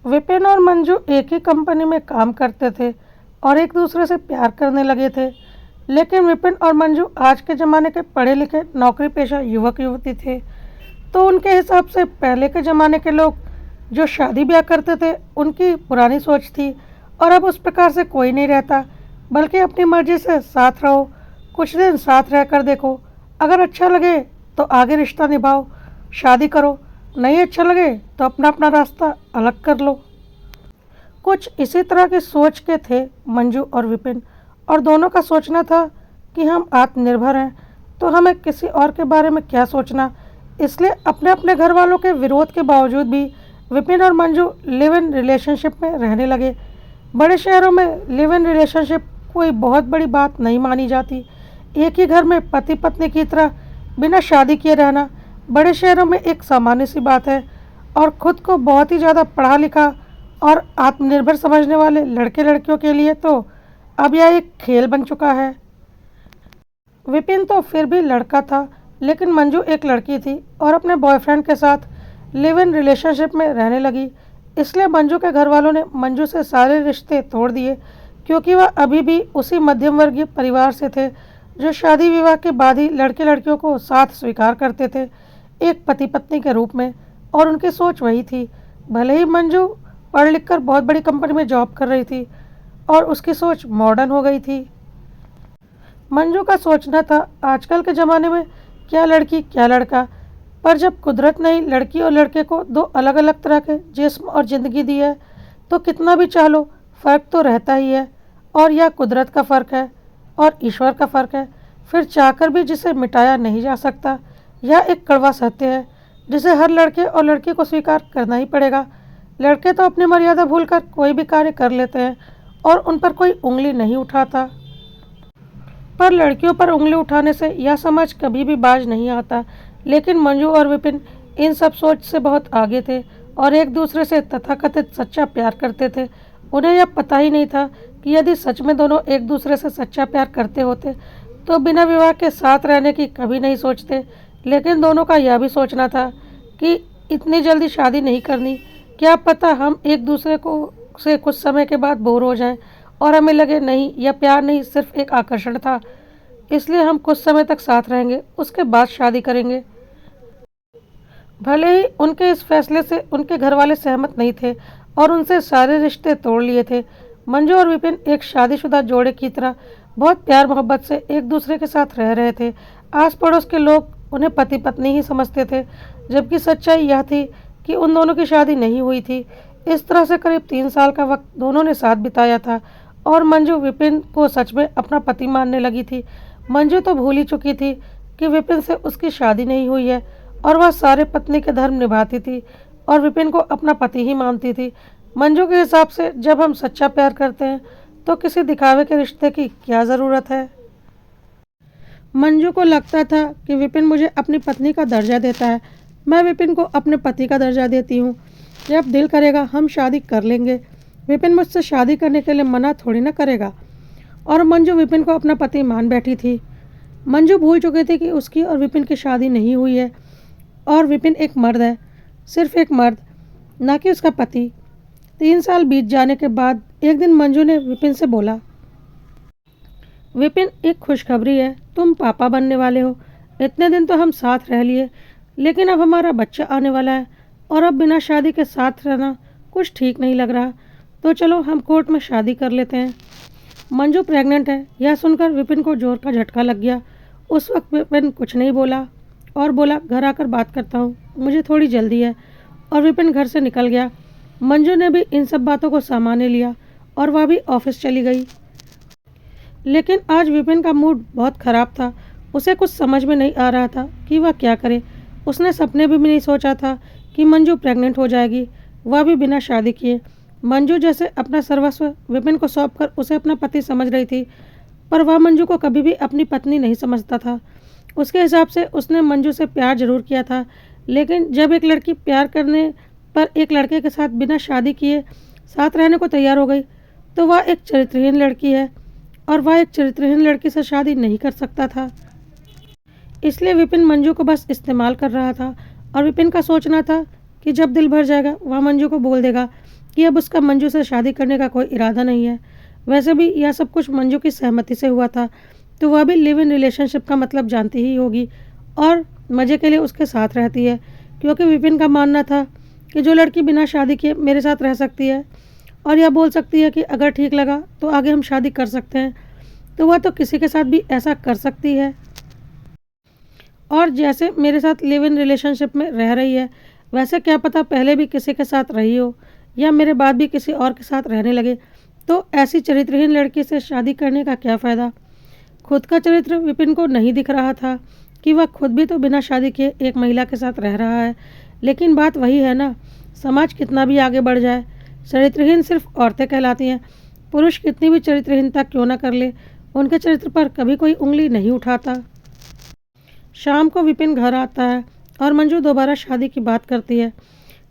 विपिन और मंजू एक ही कंपनी में काम करते थे और एक दूसरे से प्यार करने लगे थे। लेकिन विपिन और मंजू आज के ज़माने के पढ़े लिखे नौकरी पेशा युवक युवती थे। तो उनके हिसाब से पहले के ज़माने के लोग जो शादी ब्याह करते थे उनकी पुरानी सोच थी और अब उस प्रकार से कोई नहीं रहता, बल्कि अपनी मर्जी से साथ रहो, कुछ दिन साथ रहकर देखो, अगर अच्छा लगे तो आगे रिश्ता निभाओ, शादी करो, नहीं अच्छा लगे तो अपना अपना रास्ता अलग कर लो। कुछ इसी तरह की सोच के थे मंजू और विपिन, और दोनों का सोचना था कि हम आत्मनिर्भर हैं तो हमें किसी और के बारे में क्या सोचना। इसलिए अपने अपने घर वालों के विरोध के बावजूद भी विपिन और मंजू लिव इन रिलेशनशिप में रहने लगे। बड़े शहरों में लिव इन रिलेशनशिप कोई बहुत बड़ी बात नहीं मानी जाती। एक ही घर में पति पत्नी की तरह बिना शादी किए रहना बड़े शहरों में एक सामान्य सी बात है, और खुद को बहुत ही ज़्यादा पढ़ा लिखा और आत्मनिर्भर समझने वाले लड़के लड़कियों के लिए तो अब यह एक खेल बन चुका है। विपिन तो फिर भी लड़का था, लेकिन मंजू एक लड़की थी और अपने बॉयफ्रेंड के साथ लिव इन रिलेशनशिप में रहने लगी। इसलिए मंजू के घर वालों ने मंजू से सारे रिश्ते तोड़ दिए, क्योंकि वह अभी भी उसी मध्यम वर्गीय परिवार से थे जो शादी विवाह के बाद ही लड़के लड़कियों को साथ स्वीकार करते थे, एक पति पत्नी के रूप में। और उनकी सोच वही थी। भले ही मंजू पढ़ लिख कर बहुत बड़ी कंपनी में जॉब कर रही थी और उसकी सोच मॉडर्न हो गई थी। मंजू का सोचना था आजकल के ज़माने में क्या लड़की क्या लड़का, पर जब कुदरत ने ही लड़की और लड़के को दो अलग अलग तरह के जिस्म और ज़िंदगी दी है तो कितना भी चाह लो फ़र्क तो रहता ही है। और यह कुदरत का फ़र्क है और ईश्वर का फ़र्क है, फिर चाहकर भी जिसे मिटाया नहीं जा सकता। यह एक कड़वा सत्य है जिसे हर लड़के और लड़की को स्वीकार करना ही पड़ेगा। लड़के तो अपनी मर्यादा भूलकर कोई भी कार्य कर लेते हैं और उन पर कोई उंगली नहीं उठाता, पर लड़कियों पर उंगली उठाने से यह समझ कभी भी बाज नहीं आता। लेकिन मंजू और विपिन इन सब सोच से बहुत आगे थे और एक दूसरे से तथाकथित सच्चा प्यार करते थे। उन्हें यह पता ही नहीं था कि यदि सच में दोनों एक दूसरे से सच्चा प्यार करते होते तो बिना विवाह के साथ रहने की कभी नहीं सोचते। लेकिन दोनों का यह भी सोचना था कि इतनी जल्दी शादी नहीं करनी, क्या पता हम एक दूसरे को से कुछ समय के बाद बोर हो जाएं और हमें लगे नहीं यह प्यार नहीं सिर्फ एक आकर्षण था, इसलिए हम कुछ समय तक साथ रहेंगे, उसके बाद शादी करेंगे। भले ही उनके इस फैसले से उनके घर वाले सहमत नहीं थे और उनसे सारे रिश्ते तोड़ लिए थे। मंजू और विपिन एक शादीशुदा जोड़े की तरह बहुत प्यार मोहब्बत से एक दूसरे के साथ रह रहे थे। आस पड़ोस के लोग उन्हें पति पत्नी ही समझते थे, जबकि सच्चाई यह थी कि उन दोनों की शादी नहीं हुई थी। इस तरह से करीब 3 साल का वक्त दोनों ने साथ बिताया था और मंजू विपिन को सच में अपना पति मानने लगी थी। मंजू तो भूल ही चुकी थी कि विपिन से उसकी शादी नहीं हुई है और वह सारे पत्नी के धर्म निभाती थी और विपिन को अपना पति ही मानती थी। मंजू के हिसाब से जब हम सच्चा प्यार करते हैं तो किसी दिखावे के रिश्ते की क्या ज़रूरत है। मंजू को लगता था कि विपिन मुझे अपनी पत्नी का दर्जा देता है, मैं विपिन को अपने पति का दर्जा देती हूँ। जब दिल करेगा हम शादी कर लेंगे, विपिन मुझसे शादी करने के लिए मना थोड़ी ना करेगा। और मंजू विपिन को अपना पति मान बैठी थी। मंजू भूल चुकी थी कि उसकी और विपिन की शादी नहीं हुई है और विपिन एक मर्द है, सिर्फ एक मर्द, ना कि उसका पति। 3 साल बीत जाने के बाद एक दिन मंजू ने विपिन से बोला, विपिन एक खुशखबरी है, तुम पापा बनने वाले हो। इतने दिन तो हम साथ रह लिए, लेकिन अब हमारा बच्चा आने वाला है और अब बिना शादी के साथ रहना कुछ ठीक नहीं लग रहा, तो चलो हम कोर्ट में शादी कर लेते हैं। मंजू प्रेग्नेंट है, यह सुनकर विपिन को जोर का झटका लग गया। उस वक्त विपिन कुछ नहीं बोला और बोला, घर आकर बात करता हूँ, मुझे थोड़ी जल्दी है। और विपिन घर से निकल गया। मंजू ने भी इन सब बातों को सामान्य लिया और वह भी ऑफिस चली गई। लेकिन आज विपिन का मूड बहुत ख़राब था। उसे कुछ समझ में नहीं आ रहा था कि वह क्या करे। उसने सपने भी नहीं सोचा था कि मंजू प्रेग्नेंट हो जाएगी, वह भी बिना शादी किए। मंजू जैसे अपना सर्वस्व विपिन को सौंपकर उसे अपना पति समझ रही थी, पर वह मंजू को कभी भी अपनी पत्नी नहीं समझता था। उसके हिसाब से उसने मंजू से प्यार जरूर किया था, लेकिन जब एक लड़की प्यार करने पर एक लड़के के साथ बिना शादी किए साथ रहने को तैयार हो गई तो वह एक चरित्रहीन लड़की है और वह एक चरित्रहीन लड़की से शादी नहीं कर सकता था। इसलिए विपिन मंजू को बस इस्तेमाल कर रहा था और विपिन का सोचना था कि जब दिल भर जाएगा वह मंजू को बोल देगा कि अब उसका मंजू से शादी करने का कोई इरादा नहीं है। वैसे भी यह सब कुछ मंजू की सहमति से हुआ था, तो वह भी लिव इन रिलेशनशिप का मतलब जानती ही होगी और मज़े के लिए उसके साथ रहती है, क्योंकि विपिन का मानना था कि जो लड़की बिना शादी किए मेरे साथ रह सकती है और यह बोल सकती है कि अगर ठीक लगा तो आगे हम शादी कर सकते हैं, तो वह तो किसी के साथ भी ऐसा कर सकती है। और जैसे मेरे साथ लिव इन रिलेशनशिप में रह रही है, वैसे क्या पता पहले भी किसी के साथ रही हो या मेरे बाद भी किसी और के साथ रहने लगे, तो ऐसी चरित्रहीन लड़की से शादी करने का क्या फ़ायदा। खुद का चरित्र विपिन को नहीं दिख रहा था कि वह खुद भी तो बिना शादी के एक महिला के साथ रह रहा है, लेकिन बात वही है ना, समाज कितना भी आगे बढ़ जाए, चरित्रहीन सिर्फ औरतें कहलाती हैं। पुरुष कितनी भी चरित्रहीनता क्यों ना कर ले, उनके चरित्र पर कभी कोई उंगली नहीं उठाता। शाम को विपिन घर आता है और मंजू दोबारा शादी की बात करती है।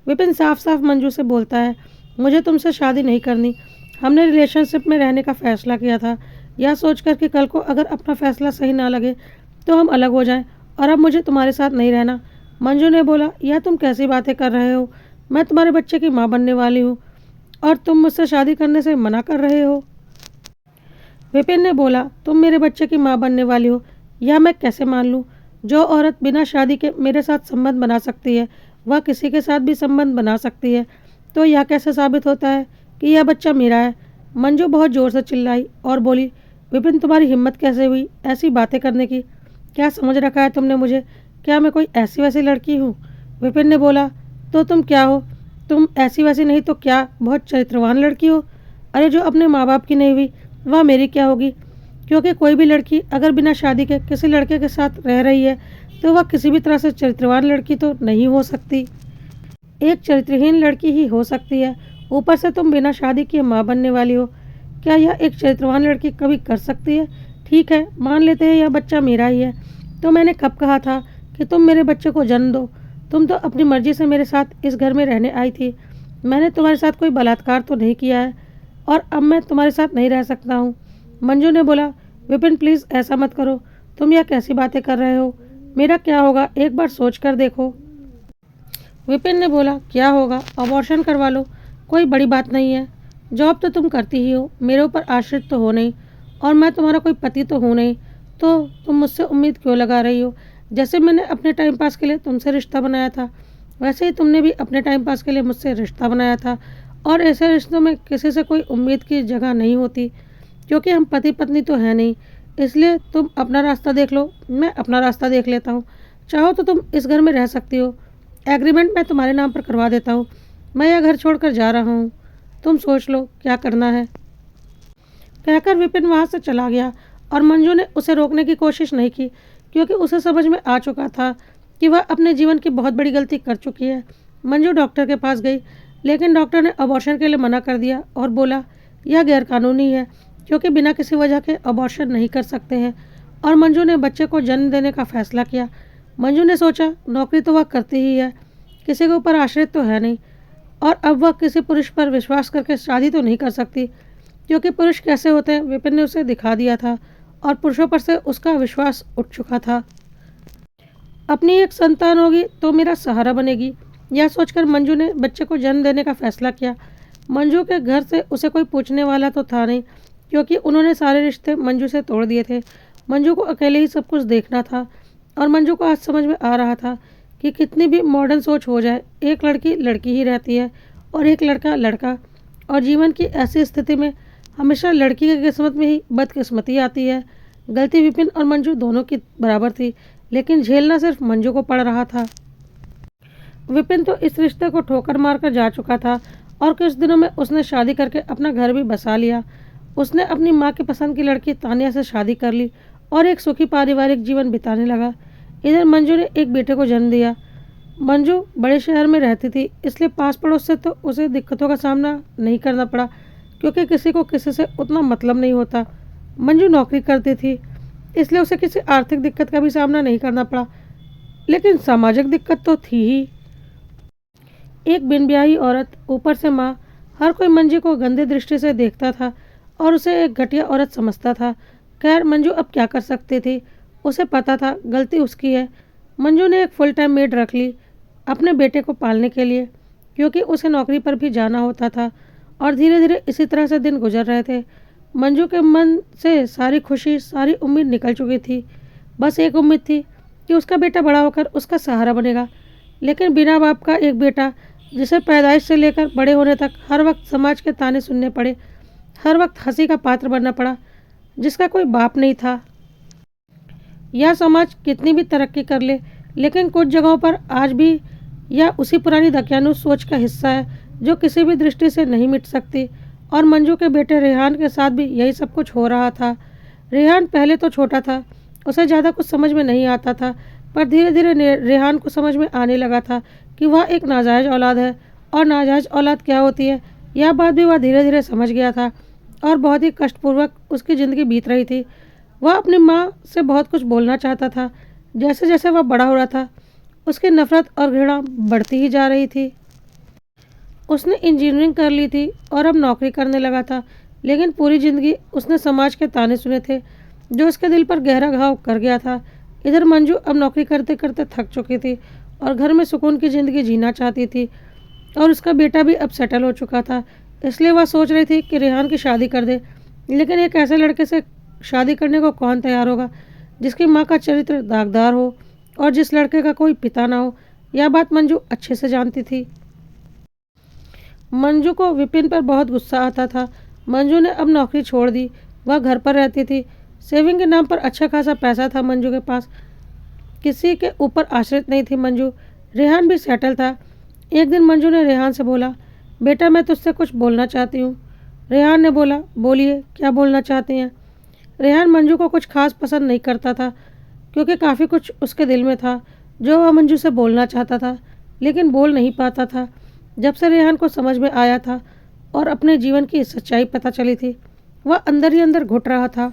विपिन साफ साफ मंजू से बोलता है, मुझे तुमसे शादी नहीं करनी। हमने रिलेशनशिप में रहने का फ़ैसला किया था, यह सोचकर कि कल को अगर अपना फ़ैसला सही ना लगे तो हम अलग हो जाएं, और अब मुझे तुम्हारे साथ नहीं रहना। मंजू ने बोला, यह तुम कैसी बातें कर रहे हो, मैं तुम्हारे बच्चे की माँ बनने वाली हूँ और तुम मुझसे शादी करने से मना कर रहे हो। विपिन ने बोला, तुम मेरे बच्चे की माँ बनने वाली हो, यह मैं कैसे मान लूँ। जो औरत बिना शादी के मेरे साथ संबंध बना सकती है वह किसी के साथ भी संबंध बना सकती है, तो यह कैसे साबित होता है कि यह बच्चा मेरा है। मंजू बहुत ज़ोर से चिल्लाई और बोली, विपिन तुम्हारी हिम्मत कैसे हुई ऐसी बातें करने की, क्या समझ रखा है तुमने मुझे, क्या मैं कोई ऐसी वैसी लड़की हूँ। विपिन ने बोला, तो तुम क्या हो, तुम ऐसी वैसी नहीं तो क्या बहुत चरित्रवान लड़की हो। अरे जो अपने माँ बाप की नहीं हुई वह मेरी क्या होगी, क्योंकि कोई भी लड़की अगर बिना शादी के किसी लड़के के साथ रह रही है तो वह किसी भी तरह से चरित्रवान लड़की तो नहीं हो सकती, एक चरित्रहीन लड़की ही हो सकती है। ऊपर से तुम बिना शादी किए माँ बनने वाली हो, क्या यह एक चरित्रवान लड़की कभी कर सकती है। ठीक है, मान लेते हैं यह बच्चा मेरा ही है, तो मैंने कब कहा था कि तुम मेरे बच्चे को जन्म दो। तुम तो अपनी मर्जी से मेरे साथ इस घर में रहने आई थी, मैंने तुम्हारे साथ कोई बलात्कार तो नहीं किया है और अब मैं तुम्हारे साथ नहीं रह सकता हूँ। मंजू ने बोला, विपिन प्लीज़ ऐसा मत करो, तुम यह कैसी बातें कर रहे हो, मेरा क्या होगा एक बार सोच कर देखो। विपिन ने बोला, क्या होगा, अबॉर्शन करवा लो, कोई बड़ी बात नहीं है। जॉब तो तुम करती ही हो, मेरे ऊपर आश्रित तो हो नहीं और मैं तुम्हारा कोई पति तो हूँ नहीं, तो तुम मुझसे उम्मीद क्यों लगा रही हो। जैसे मैंने अपने टाइम पास के लिए तुमसे रिश्ता बनाया था, वैसे ही तुमने भी अपने टाइम पास के लिए मुझसे रिश्ता बनाया था, और ऐसे रिश्तों में किसी से कोई उम्मीद की जगह नहीं होती, क्योंकि हम पति पत्नी तो है नहीं। इसलिए तुम अपना रास्ता देख लो, मैं अपना रास्ता देख लेता हूँ। चाहो तो तुम इस घर में रह सकती हो, एग्रीमेंट मैं तुम्हारे नाम पर करवा देता हूँ। मैं यह घर छोड़कर जा रहा हूँ, तुम सोच लो क्या करना है। कहकर विपिन वहाँ से चला गया और मंजू ने उसे रोकने की कोशिश नहीं की, क्योंकि उसे समझ में आ चुका था कि वह अपने जीवन की बहुत बड़ी गलती कर चुकी है। मंजू डॉक्टर के पास गई, लेकिन डॉक्टर ने अबॉर्शन के लिए मना कर दिया और बोला, यह गैरकानूनी है, क्योंकि बिना किसी वजह के अबॉर्शन नहीं कर सकते हैं। और मंजू ने बच्चे को जन्म देने का फैसला किया। मंजू ने सोचा, नौकरी तो वह करती ही है, किसी के ऊपर आश्रित तो है नहीं, और अब वह किसी पुरुष पर विश्वास करके शादी तो नहीं कर सकती, क्योंकि पुरुष कैसे होते हैं विपिन ने उसे दिखा दिया था और पुरुषों पर से उसका विश्वास उठ चुका था। अपनी एक संतान होगी तो मेरा सहारा बनेगी, यह सोचकर मंजू ने बच्चे को जन्म देने का फैसला किया। मंजू के घर से उसे कोई पूछने वाला तो था नहीं, क्योंकि उन्होंने सारे रिश्ते मंजू से तोड़ दिए थे। मंजू को अकेले ही सब कुछ देखना था, और मंजू को आज समझ में आ रहा था कि कितनी भी मॉडर्न सोच हो जाए, एक लड़की लड़की ही रहती है और एक लड़का लड़का, और जीवन की ऐसी स्थिति में हमेशा लड़की की किस्मत में ही बदकिस्मती आती है। गलती विपिन और मंजू दोनों की बराबर थी, लेकिन झेलना सिर्फ मंजू को पड़ रहा था। विपिन तो इस रिश्ते को ठोकर मारकर जा चुका था और कुछ दिनों में उसने शादी करके अपना घर भी बसा लिया। उसने अपनी माँ की पसंद की लड़की तानिया से शादी कर ली और एक सुखी पारिवारिक जीवन बिताने लगा। इधर मंजू ने एक बेटे को जन्म दिया। मंजू बड़े शहर में रहती थी, इसलिए पास पड़ोस से तो उसे दिक्कतों का सामना नहीं करना पड़ा, क्योंकि किसी को किसी से उतना मतलब नहीं होता। मंजू नौकरी करती थी, इसलिए उसे किसी आर्थिक दिक्कत का भी सामना नहीं करना पड़ा, लेकिन सामाजिक दिक्कत तो थी ही। एक बिन ब्याही औरत, ऊपर से माँ, हर कोई मंजू को गंदे दृष्टि से देखता था और उसे एक घटिया औरत समझता था। खैर मंजू अब क्या कर सकती थी, उसे पता था गलती उसकी है। मंजू ने एक फुल टाइम मेड रख ली अपने बेटे को पालने के लिए। क्योंकि उसे नौकरी पर भी जाना होता था और धीरे धीरे इसी तरह से दिन गुजर रहे थे। मंजू के मन से सारी खुशी, सारी उम्मीद निकल चुकी थी। बस एक उम्मीद थी कि उसका बेटा बड़ा होकर उसका सहारा बनेगा। लेकिन बिना बाप का एक बेटा, जिसे पैदाइश से लेकर बड़े होने तक हर वक्त समाज के ताने सुनने पड़े, हर वक्त हंसी का पात्र बनना पड़ा, जिसका कोई बाप नहीं था। यह समाज कितनी भी तरक्की कर ले, लेकिन कुछ जगहों पर आज भी यह उसी पुरानी दकियानूस सोच का हिस्सा है जो किसी भी दृष्टि से नहीं मिट सकती। और मंजू के बेटे रेहान के साथ भी यही सब कुछ हो रहा था। रेहान पहले तो छोटा था, उसे ज़्यादा कुछ समझ में नहीं आता था, पर धीरे धीरे रेहान को समझ में आने लगा था कि वह एक नाजायज़ औलाद है। और नाजायज़ औलाद क्या होती है, यह बात भी वह धीरे धीरे समझ गया था। और बहुत ही कष्टपूर्वक उसकी ज़िंदगी बीत रही थी। वह अपनी माँ से बहुत कुछ बोलना चाहता था। जैसे जैसे वह बड़ा हो रहा था, उसकी नफ़रत और घृणा बढ़ती ही जा रही थी। उसने इंजीनियरिंग कर ली थी और अब नौकरी करने लगा था, लेकिन पूरी ज़िंदगी उसने समाज के ताने सुने थे, जो उसके दिल पर गहरा घाव कर गया था। इधर मंजू अब नौकरी करते करते थक चुकी थी और घर में सुकून की ज़िंदगी जीना चाहती थी। और उसका बेटा भी अब सेटल हो चुका था, इसलिए वह सोच रही थी कि रेहान की शादी कर दे। लेकिन एक ऐसे लड़के से शादी करने को कौन तैयार होगा जिसकी माँ का चरित्र दागदार हो और जिस लड़के का कोई पिता ना हो। यह बात मंजू अच्छे से जानती थी। मंजू को विपिन पर बहुत गुस्सा आता था। मंजू ने अब नौकरी छोड़ दी, वह घर पर रहती थी। सेविंग के नाम पर अच्छा खासा पैसा था मंजू के पास, किसी के ऊपर आश्रित नहीं थी मंजू। रेहान भी सेटल था। एक दिन मंजू ने रेहान से बोला, बेटा मैं तुझसे कुछ बोलना चाहती हूँ। रेहान ने बोला, बोलिए क्या बोलना चाहती हैं। रेहान मंजू को कुछ खास पसंद नहीं करता था, क्योंकि काफ़ी कुछ उसके दिल में था जो वह मंजू से बोलना चाहता था, लेकिन बोल नहीं पाता था। जब से रेहान को समझ में आया था और अपने जीवन की सच्चाई पता चली थी, वह अंदर ही अंदर घुट रहा था।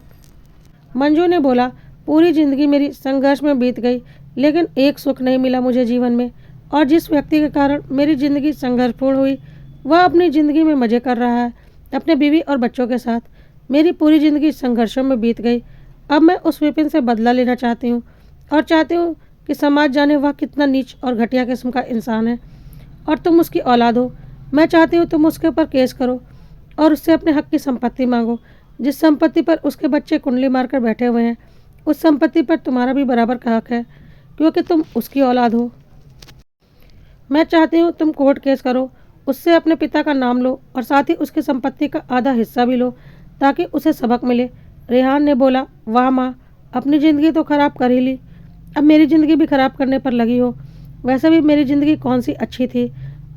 मंजू ने बोला, पूरी ज़िंदगी मेरी संघर्ष में बीत गई, लेकिन एक सुख नहीं मिला मुझे जीवन में। और जिस व्यक्ति के कारण मेरी ज़िंदगी संघर्षपूर्ण हुई, वह अपनी ज़िंदगी में मज़े कर रहा है अपने बीवी और बच्चों के साथ। मेरी पूरी ज़िंदगी संघर्षों में बीत गई। अब मैं उस विपिन से बदला लेना चाहती हूँ और चाहती हूँ कि समाज जाने वह कितना नीच और घटिया किस्म का इंसान है और तुम उसकी औलाद हो। मैं चाहती हूँ तुम उसके ऊपर केस करो और उससे अपने हक की संपत्ति मांगो। जिस संपत्ति पर उसके बच्चे कुंडली मारकर बैठे हुए हैं, उस संपत्ति पर तुम्हारा भी बराबर का हक है, क्योंकि तुम उसकी औलाद हो। मैं चाहती हूँ तुम कोर्ट केस करो, उससे अपने पिता का नाम लो और साथ ही उसकी संपत्ति का आधा हिस्सा भी लो, ताकि उसे सबक मिले। रेहान ने बोला, वाह माँ, अपनी ज़िंदगी तो ख़राब कर ही ली, अब मेरी ज़िंदगी भी ख़राब करने पर लगी हो। वैसे भी मेरी ज़िंदगी कौन सी अच्छी थी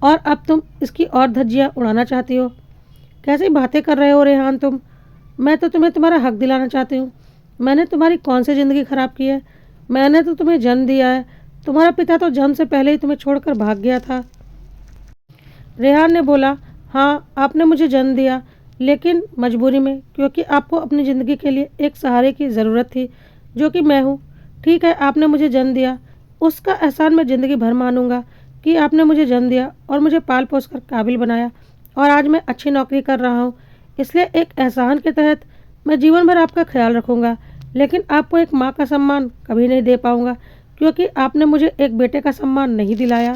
और अब तुम इसकी और धज्जियाँ उड़ाना चाहती हो। कैसी बातें कर रहे हो रेहान तुम। मैं तो तुम्हें तुम्हारा हक दिलाना चाहती हूँ। मैंने तुम्हारी कौन सी ज़िंदगी ख़राब की है। मैंने तो तुम्हें जन्म दिया है। तुम्हारा पिता तो जन्म से पहले ही तुम्हें छोड़कर भाग गया था। रेहान ने बोला, हाँ आपने मुझे जन्म दिया, लेकिन मजबूरी में, क्योंकि आपको अपनी ज़िंदगी के लिए एक सहारे की ज़रूरत थी, जो कि मैं हूँ। ठीक है, आपने मुझे जन्म दिया, उसका एहसान मैं ज़िंदगी भर मानूंगा कि आपने मुझे जन्म दिया और मुझे पाल पोस कर काबिल बनाया और आज मैं अच्छी नौकरी कर रहा हूँ। इसलिए एक एहसान के तहत मैं जीवन भर आपका ख्याल रखूँगा, लेकिन आपको एक माँ का सम्मान कभी नहीं दे पाऊँगा, क्योंकि आपने मुझे एक बेटे का सम्मान नहीं दिलाया।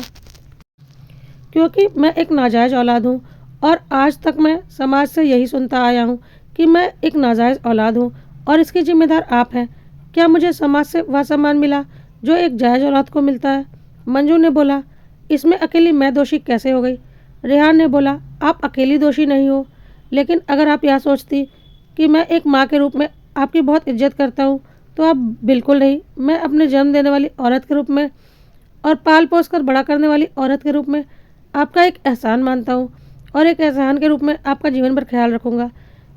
क्योंकि मैं एक नाजायज़ औलाद हूँ और आज तक मैं समाज से यही सुनता आया हूँ कि मैं एक नाजायज़ औलाद हूँ और इसकी जिम्मेदार आप हैं। क्या मुझे समाज से वह सम्मान मिला जो एक जायज़ औलाद को मिलता है। मंजू ने बोला, इसमें अकेली मैं दोषी कैसे हो गई। रेहान ने बोला, आप अकेली दोषी नहीं हो, लेकिन अगर आप यह सोचती कि मैं एक माँ के रूप में आपकी बहुत इज्जत करता हूँ, तो आप बिल्कुल नहीं। मैं अपने जन्म देने वाली औरत के रूप में और पाल पोस कर बड़ा करने वाली औरत के रूप में आपका एक एहसान मानता हूँ और एक एहसान के रूप में आपका जीवन भर ख्याल रखूँगा,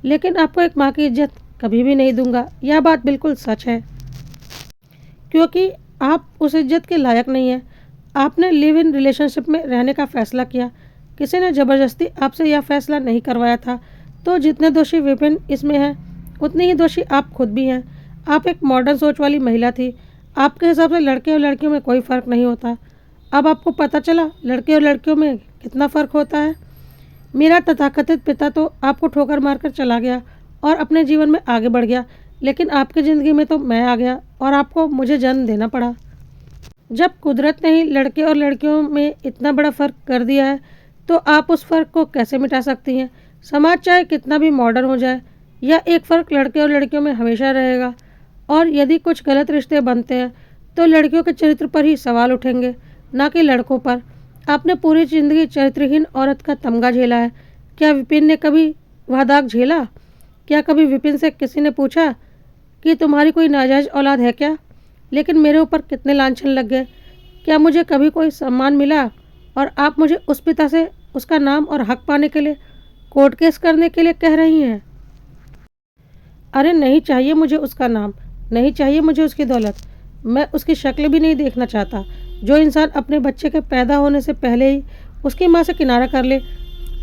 लेकिन आपको एक माँ की इज्जत कभी भी नहीं दूंगा। यह बात बिल्कुल सच है, क्योंकि आप उस इज्जत के लायक नहीं हैं। आपने लिव इन रिलेशनशिप में रहने का फ़ैसला किया, किसी ने ज़बरदस्ती आपसे यह फ़ैसला नहीं करवाया था। तो जितने दोषी विपिन इसमें हैं, उतने ही दोषी आप खुद भी हैं। आप एक मॉडर्न सोच वाली महिला थी। आपके हिसाब से लड़के और लड़कियों में कोई फ़र्क नहीं होता। अब आपको पता चला लड़के और लड़कियों में कितना फ़र्क होता है। मेरा तथाकथित पिता तो आपको ठोकर मारकर चला गया और अपने जीवन में आगे बढ़ गया, लेकिन आपकी ज़िंदगी में तो मैं आ गया और आपको मुझे जन्म देना पड़ा। जब कुदरत ने ही लड़के और लड़कियों में इतना बड़ा फ़र्क कर दिया है, तो आप उस फ़र्क को कैसे मिटा सकती हैं? समाज चाहे कितना भी मॉडर्न हो जाए, यह एक फ़र्क लड़के और लड़कियों में हमेशा रहेगा। और यदि कुछ गलत रिश्ते बनते हैं तो लड़कियों के चरित्र पर ही सवाल उठेंगे, ना कि लड़कों पर। आपने पूरी ज़िंदगी चरित्रहीन औरत का तमगा झेला है। क्या विपिन ने कभी वह दाग झेला? क्या कभी विपिन से किसी ने पूछा कि तुम्हारी कोई नाजायज़ औलाद है क्या? लेकिन मेरे ऊपर कितने लांछन लग गए। क्या मुझे कभी कोई सम्मान मिला? और आप मुझे उस पिता से उसका नाम और हक पाने के लिए कोर्ट केस करने के लिए कह रही हैं? अरे नहीं चाहिए मुझे उसका नाम, नहीं चाहिए मुझे उसकी दौलत। मैं उसकी शक्ल भी नहीं देखना चाहता। जो इंसान अपने बच्चे के पैदा होने से पहले ही उसकी माँ से किनारा कर ले,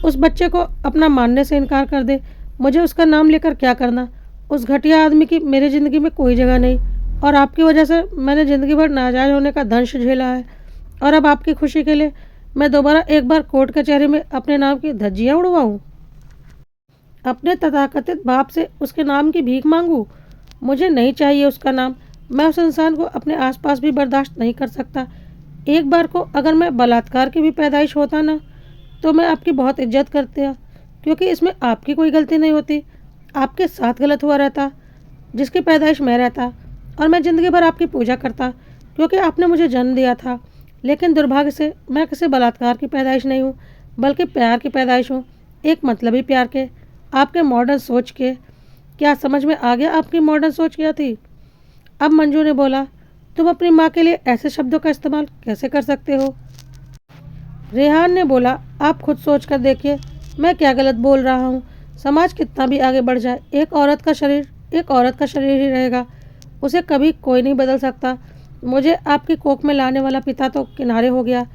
उस बच्चे को अपना मानने से इनकार कर दे, मुझे उसका नाम लेकर क्या करना? उस घटिया आदमी की मेरी ज़िंदगी में कोई जगह नहीं। और आपकी वजह से मैंने ज़िंदगी भर नाजायज़ होने का दंश झेला है। और अब आपकी खुशी के लिए मैं दोबारा एक बार कोर्ट कचहरी में अपने नाम की धज्जियाँ उड़वाऊँ? अपने तथाकथित बाप से उसके नाम की भीख मांगूं? मुझे नहीं चाहिए उसका नाम। मैं उस इंसान को अपने आसपास भी बर्दाश्त नहीं कर सकता। एक बार को अगर मैं बलात्कार की भी पैदाइश होता ना, तो मैं आपकी बहुत इज्जत करता, क्योंकि इसमें आपकी कोई गलती नहीं होती। आपके साथ गलत हुआ रहता, जिसकी पैदाइश मैं रहता, और मैं ज़िंदगी भर आपकी पूजा करता, क्योंकि आपने मुझे जन्म दिया था। लेकिन दुर्भाग्य से मैं किसी बलात्कार की पैदाइश नहीं हूँ, बल्कि प्यार की पैदाइश हूँ। एक मतलबी प्यार के, आपके मॉडर्न सोच के। क्या समझ में आ गया आपकी मॉडर्न सोच क्या थी? अब मंजू ने बोला, तुम अपनी माँ के लिए ऐसे शब्दों का इस्तेमाल कैसे कर सकते हो? रेहान ने बोला, आप खुद सोच कर देखिए, मैं क्या गलत बोल रहा हूँ। समाज कितना भी आगे बढ़ जाए, एक औरत का शरीर ही रहेगा। उसे कभी कोई नहीं बदल सकता। मुझे आपकी कोख में लाने वाला पिता तो किनारे हो गया,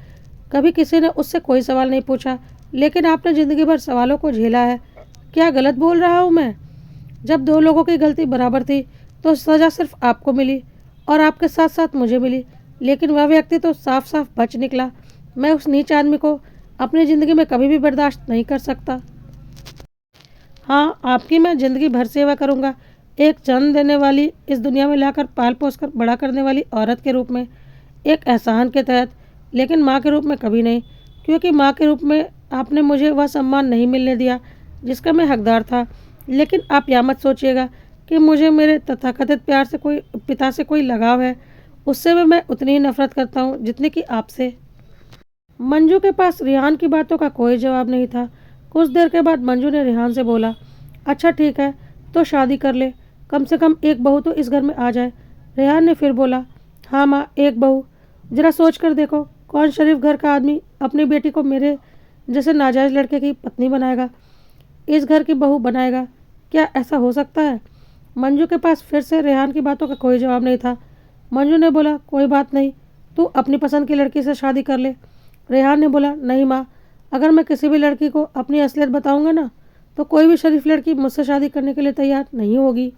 कभी किसी ने उससे कोई सवाल नहीं पूछा, लेकिन आपने ज़िंदगी भर सवालों को झेला है। क्या गलत बोल रहा हूँ मैं? जब दो लोगों की गलती बराबर थी तो सज़ा सिर्फ आपको मिली और आपके साथ साथ मुझे मिली, लेकिन वह व्यक्ति तो साफ साफ बच निकला। मैं उस नीच आदमी को अपनी ज़िंदगी में कभी भी बर्दाश्त नहीं कर सकता। हाँ, आपकी मैं ज़िंदगी भर सेवा करूँगा, एक जन्म देने वाली, इस दुनिया में लाकर पाल पोस कर बड़ा करने वाली औरत के रूप में, एक एहसान के तहत, लेकिन माँ के रूप में कभी नहीं, क्योंकि माँ के रूप में आपने मुझे वह सम्मान नहीं मिलने दिया जिसका मैं हकदार था। लेकिन आप यह मत सोचिएगा कि मुझे मेरे तथाकथित पिता से कोई लगाव है। उससे भी मैं उतनी ही नफरत करता हूँ जितनी कि आपसे। मंजू के पास रेहान की बातों का कोई जवाब नहीं था। कुछ देर के बाद मंजू ने रेहान से बोला, अच्छा ठीक है, तो शादी कर ले, कम से कम एक बहू तो इस घर में आ जाए। रेहान ने फिर बोला, हाँ माँ, एक बहू। ज़रा सोच कर देखो, कौन शरीफ घर का आदमी अपनी बेटी को मेरे जैसे नाजायज़ लड़के की पत्नी बनाएगा, इस घर की बहू बनाएगा? क्या ऐसा हो सकता है? मंजू के पास फिर से रेहान की बातों का कोई जवाब नहीं था। मंजू ने बोला, कोई बात नहीं, तू अपनी पसंद की लड़की से शादी कर ले। रेहान ने बोला, नहीं माँ, अगर मैं किसी भी लड़की को अपनी असलियत बताऊंगा ना, तो कोई भी शरीफ लड़की मुझसे शादी करने के लिए तैयार नहीं होगी।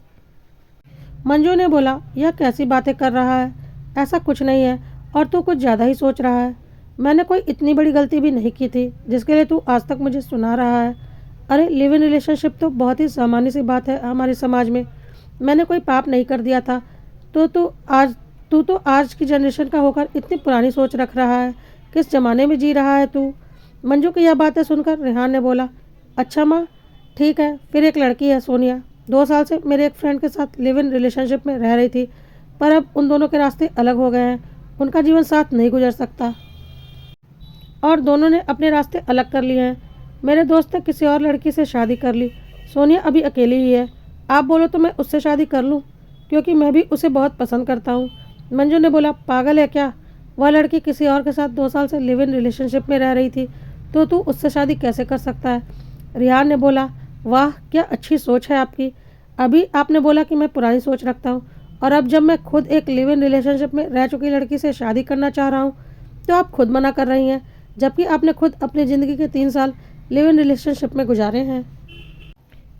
मंजू ने बोला, यह कैसी बातें कर रहा है? ऐसा कुछ नहीं है, और तू कुछ ज़्यादा ही सोच रहा है। मैंने कोई इतनी बड़ी गलती भी नहीं की थी जिसके लिए तू आज तक मुझे सुना रहा है। अरे लिव इन रिलेशनशिप तो बहुत ही सामान्य सी बात है हमारे समाज में। मैंने कोई पाप नहीं कर दिया था। तो तू तो आज की जनरेशन का होकर इतनी पुरानी सोच रख रहा है। किस ज़माने में जी रहा है तू? मंजू की यह बातें सुनकर रेहान ने बोला, अच्छा माँ, ठीक है, फिर एक लड़की है सोनिया, 2 साल से मेरे एक फ्रेंड के साथ लिव इन रिलेशनशिप में रह रही थी, पर अब उन दोनों के रास्ते अलग हो गए हैं। उनका जीवन साथ नहीं गुजर सकता और दोनों ने अपने रास्ते अलग कर लिए हैं। मेरे दोस्त ने किसी और लड़की से शादी कर ली। सोनिया अभी अकेली ही है। आप बोलो तो मैं उससे शादी कर लूँ, क्योंकि मैं भी उसे बहुत पसंद करता हूँ। मंजू ने बोला, पागल है क्या? वह लड़की किसी और के साथ 2 साल से लिव इन रिलेशनशिप में रह रही थी, तो तू उससे शादी कैसे कर सकता है? रिहान ने बोला, वाह क्या अच्छी सोच है आपकी। अभी आपने बोला कि मैं पुरानी सोच रखता हूँ, और अब जब मैं खुद एक लिव इन रिलेशनशिप में रह चुकी लड़की से शादी करना चाह रहा हूँ, तो आप खुद मना कर रही हैं, जबकि आपने खुद अपनी ज़िंदगी के 3 साल लिव इन रिलेशनशिप में गुजारे हैं।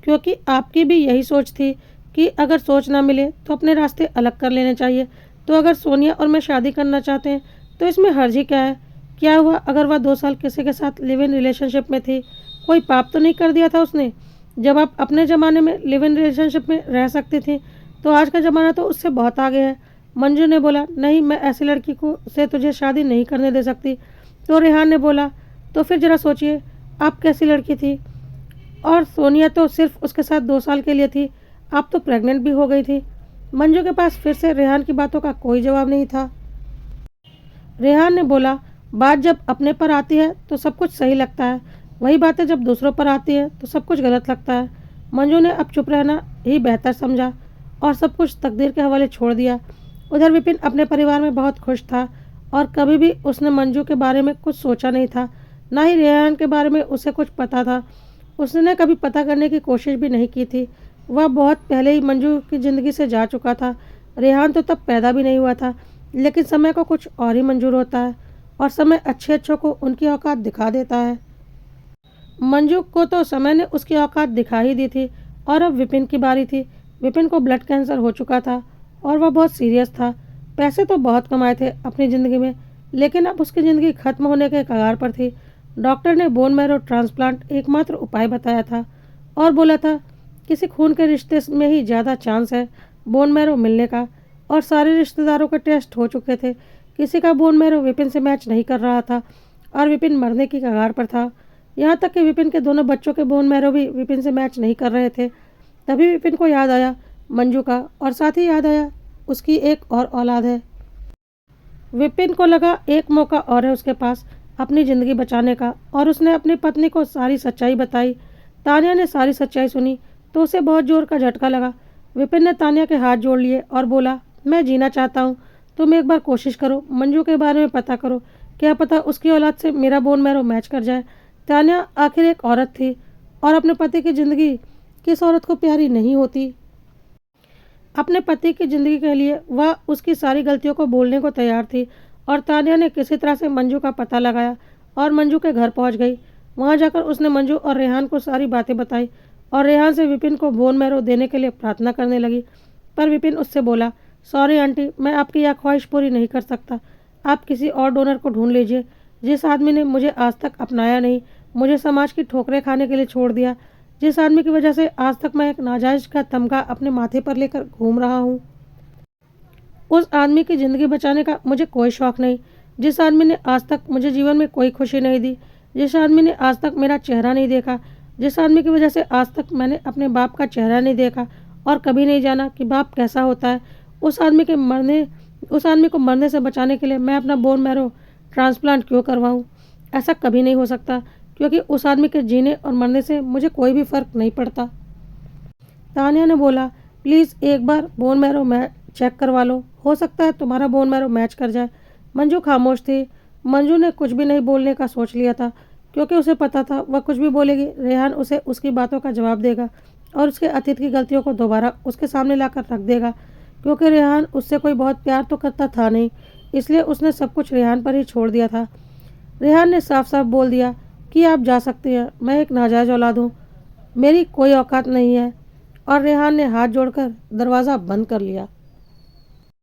क्योंकि आपकी भी यही सोच थी कि अगर सोच ना मिले तो अपने रास्ते अलग कर लेने चाहिए। तो अगर सोनिया और मैं शादी करना चाहते हैं तो इसमें हर्ज ही क्या है? क्या हुआ अगर वह 2 साल किसी के साथ लिव इन रिलेशनशिप में थी? कोई पाप तो नहीं कर दिया था उसने? जब आप अपने ज़माने में लिव इन रिलेशनशिप में रह सकती थी, तो आज का ज़माना तो उससे बहुत आगे है। मंजू ने बोला, नहीं, मैं ऐसी लड़की को से तुझे शादी नहीं करने दे सकती। तो रेहान ने बोला, तो फिर ज़रा सोचिए आप कैसी लड़की थी। और सोनिया तो सिर्फ उसके साथ 2 साल के लिए थी, आप तो प्रेग्नेंट भी हो गई थी। मंजू के पास फिर से रेहान की बातों का कोई जवाब नहीं था। रेहान ने बोला, बात जब अपने पर आती है तो सब कुछ सही लगता है, वही बातें जब दूसरों पर आती है तो सब कुछ गलत लगता है। मंजू ने अब चुप रहना ही बेहतर समझा और सब कुछ तकदीर के हवाले छोड़ दिया। उधर विपिन अपने परिवार में बहुत खुश था और कभी भी उसने मंजू के बारे में कुछ सोचा नहीं था, ना ही रेहान के बारे में उसे कुछ पता था। उसने कभी पता करने की कोशिश भी नहीं की थी। वह बहुत पहले ही मंजू की ज़िंदगी से जा चुका था। रेहान तो तब पैदा भी नहीं हुआ था, लेकिन समय को कुछ और ही मंजूर होता है और समय अच्छे अच्छों को उनकी औकात दिखा देता है। मंजू को तो समय ने उसकी औकात दिखा ही दी थी और अब विपिन की बारी थी। विपिन को ब्लड कैंसर हो चुका था और वह बहुत सीरियस था। पैसे तो बहुत कमाए थे अपनी ज़िंदगी में, लेकिन अब उसकी ज़िंदगी खत्म होने के कगार पर थी। डॉक्टर ने बोन मैरो ट्रांसप्लांट एकमात्र उपाय बताया था और बोला था किसी खून के रिश्ते में ही ज़्यादा चांस है बोन मैरो मिलने का। और सारे रिश्तेदारों के टेस्ट हो चुके थे, किसी का बोन मैरो विपिन से मैच नहीं कर रहा था और विपिन मरने की कगार पर था। यहाँ तक कि विपिन के दोनों बच्चों के बोन मैरो भी विपिन से मैच नहीं कर रहे थे। तभी विपिन को याद आया मंजू का, और साथ ही याद आया उसकी एक और औलाद है। विपिन को लगा एक मौका और है उसके पास अपनी ज़िंदगी बचाने का, और उसने अपनी पत्नी को सारी सच्चाई बताई। तानिया ने सारी सच्चाई सुनी तो उसे बहुत जोर का झटका लगा। विपिन ने तानिया के हाथ जोड़ लिए और बोला, मैं जीना चाहता हूँ, तुम एक बार कोशिश करो, मंजू के बारे में पता करो, क्या पता उसकी औलाद से मेरा बोन मैरो मैच कर जाए। तानिया आखिर एक औरत थी और अपने पति की ज़िंदगी किस औरत को प्यारी नहीं होती। अपने पति की ज़िंदगी के लिए वह उसकी सारी गलतियों को बोलने को तैयार थी और तानिया ने किसी तरह से मंजू का पता लगाया और मंजू के घर पहुंच गई। वहां जाकर उसने मंजू और रेहान को सारी बातें बताई और रेहान से विपिन को बोन मैरो देने के लिए प्रार्थना करने लगी। पर विपिन उससे बोला, सॉरी आंटी, मैं आपकी यह ख्वाहिश पूरी नहीं कर सकता। आप किसी और डोनर को ढूंढ लीजिए। जिस आदमी ने मुझे आज तक अपनाया नहीं, मुझे समाज की ठोकरें खाने के लिए छोड़ दिया, जिस आदमी की वजह से आज तक मैं एक नाजायज का तमगा अपने माथे पर लेकर घूम रहा हूँ, उस आदमी की ज़िंदगी बचाने का मुझे कोई शौक़ नहीं। जिस आदमी ने आज तक मुझे जीवन में कोई खुशी नहीं दी, जिस आदमी ने आज तक मेरा चेहरा नहीं देखा, जिस आदमी की वजह से आज तक मैंने अपने बाप का चेहरा नहीं देखा और कभी नहीं जाना कि बाप कैसा होता है, उस आदमी को मरने से बचाने के लिए मैं अपना बोन मैरो ट्रांसप्लांट क्यों करवाऊँ। ऐसा कभी नहीं हो सकता, क्योंकि उस आदमी के जीने और मरने से मुझे कोई भी फ़र्क नहीं पड़ता। तानिया ने बोला, प्लीज़ एक बार बोन मैरो चेक करवा लो, हो सकता है तुम्हारा बोन मैरो मैच कर जाए। मंजू खामोश थी। मंजू ने कुछ भी नहीं बोलने का सोच लिया था, क्योंकि उसे पता था वह कुछ भी बोलेगी रेहान उसे उसकी बातों का जवाब देगा और उसके अतीत की गलतियों को दोबारा उसके सामने लाकर रख देगा। क्योंकि रेहान उससे कोई बहुत प्यार तो करता था नहीं, इसलिए उसने सब कुछ रेहान पर ही छोड़ दिया था। रेहान ने साफ साफ बोल दिया कि आप जा सकती हैं, मैं एक नाजायज़ औलाद हूँ, मेरी कोई औकात नहीं है। और रेहान ने हाथ जोड़कर दरवाज़ा बंद कर लिया।